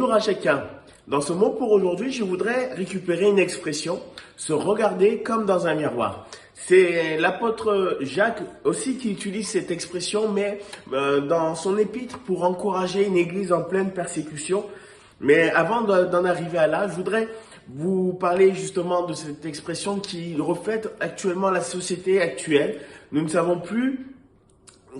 Bonjour à chacun. Dans ce mot pour aujourd'hui, je voudrais récupérer une expression, se regarder comme dans un miroir. C'est l'apôtre Jacques aussi qui utilise cette expression, mais dans son épître pour encourager une église en pleine persécution. Mais avant d'en arriver à là, je voudrais vous parler justement de cette expression qui reflète actuellement la société actuelle. Nous ne savons plus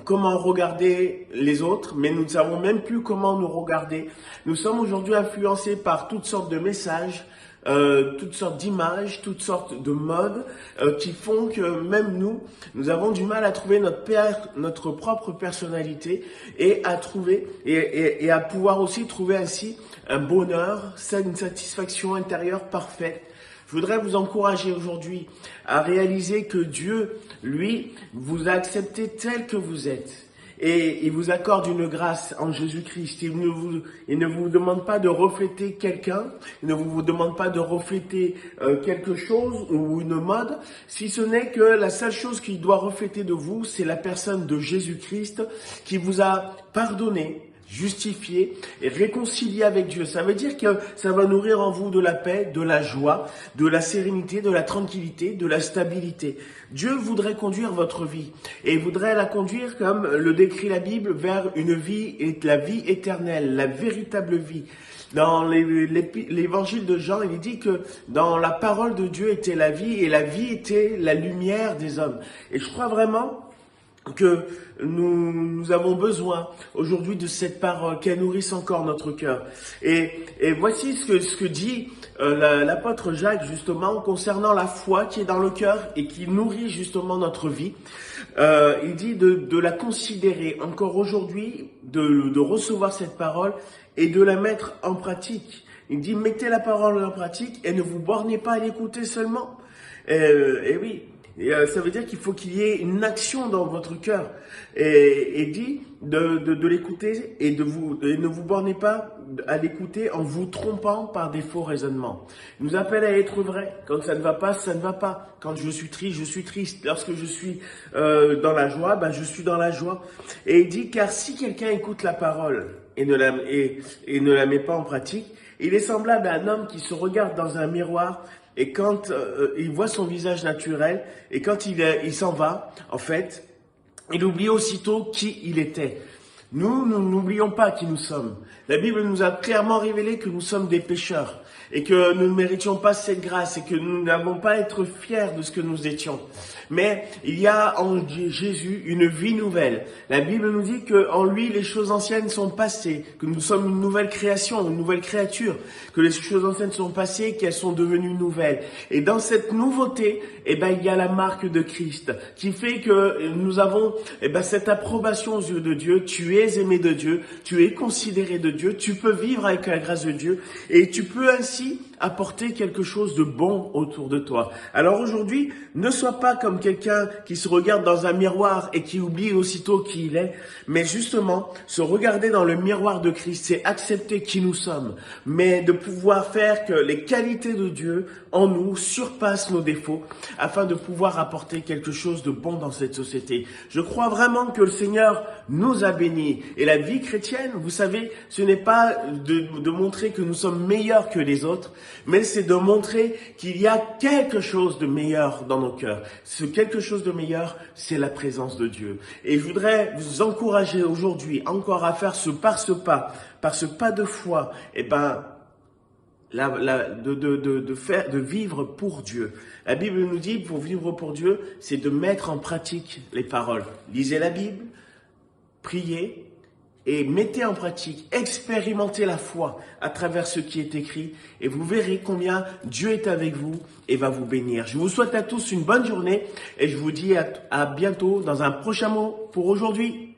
comment regarder les autres, mais nous ne savons même plus comment nous regarder. Nous sommes aujourd'hui influencés par toutes sortes de messages, toutes sortes d'images, toutes sortes de modes qui font que même nous avons du mal à trouver notre propre personnalité et à trouver et à pouvoir aussi trouver ainsi un bonheur, une satisfaction intérieure parfaite. Je voudrais vous encourager aujourd'hui à réaliser que Dieu, lui, vous a accepté tel que vous êtes. Et il vous accorde une grâce en Jésus-Christ. Il ne vous demande pas de refléter quelqu'un, il ne vous demande pas de refléter quelque chose ou une mode, si ce n'est que la seule chose qu'il doit refléter de vous, c'est la personne de Jésus-Christ qui vous a pardonné, justifié et réconcilié avec Dieu. Ça veut dire que ça va nourrir en vous de la paix, de la joie, de la sérénité, de la tranquillité, de la stabilité. Dieu voudrait conduire votre vie et il voudrait la conduire comme le décrit la Bible vers une vie et la vie éternelle, la véritable vie. Dans l'évangile de Jean, il dit que dans la parole de Dieu était la vie et la vie était la lumière des hommes. Et je crois vraiment que nous avons besoin aujourd'hui de cette parole, qu'elle nourrisse encore notre cœur. Et voici ce que dit l'apôtre Jacques justement concernant la foi qui est dans le cœur et qui nourrit justement notre vie. Il dit de la considérer encore aujourd'hui, de recevoir cette parole et de la mettre en pratique. Il dit mettez la parole en pratique et ne vous bornez pas à l'écouter seulement. Et oui. Et ça veut dire qu'il faut qu'il y ait une action dans votre cœur. Et dit de l'écouter et ne vous bornez pas à l'écouter en vous trompant par des faux raisonnements. Il nous appelle à être vrai. Quand ça ne va pas, ça ne va pas. Quand je suis triste, je suis triste. Lorsque je suis dans la joie, je suis dans la joie. Et il dit, car si quelqu'un écoute la parole et ne la met pas en pratique, il est semblable à un homme qui se regarde dans un miroir. Et quand il voit son visage naturel, et quand il s'en va, en fait, il oublie aussitôt qui il était. Nous n'oublions pas qui nous sommes. La Bible nous a clairement révélé que nous sommes des pécheurs et que nous ne méritions pas cette grâce et que nous n'avons pas à être fiers de ce que nous étions. Mais il y a en Jésus une vie nouvelle. La Bible nous dit qu'en lui, les choses anciennes sont passées, que nous sommes une nouvelle création, une nouvelle créature, que les choses anciennes sont passées, qu'elles sont devenues nouvelles. Et dans cette nouveauté, il y a la marque de Christ qui fait que nous avons cette approbation aux yeux de Dieu. Tu es aimé de Dieu, tu es considéré de Dieu, tu peux vivre avec la grâce de Dieu et tu peux ainsi apporter quelque chose de bon autour de toi. Alors aujourd'hui, ne sois pas comme quelqu'un qui se regarde dans un miroir et qui oublie aussitôt qui il est, mais justement, se regarder dans le miroir de Christ, c'est accepter qui nous sommes, mais de pouvoir faire que les qualités de Dieu en nous surpassent nos défauts afin de pouvoir apporter quelque chose de bon dans cette société. Je crois vraiment que le Seigneur nous a bénis. Et la vie chrétienne, vous savez, ce n'est pas de montrer que nous sommes meilleurs que les autres, mais c'est de montrer qu'il y a quelque chose de meilleur dans nos cœurs. Ce quelque chose de meilleur, c'est la présence de Dieu. Et je voudrais vous encourager aujourd'hui encore à faire par ce pas de foi, de vivre pour Dieu. La Bible nous dit, pour vivre pour Dieu, c'est de mettre en pratique les paroles. Lisez la Bible, priez et mettez en pratique, expérimentez la foi à travers ce qui est écrit et vous verrez combien Dieu est avec vous et va vous bénir. Je vous souhaite à tous une bonne journée et je vous dis à bientôt dans un prochain mot pour aujourd'hui.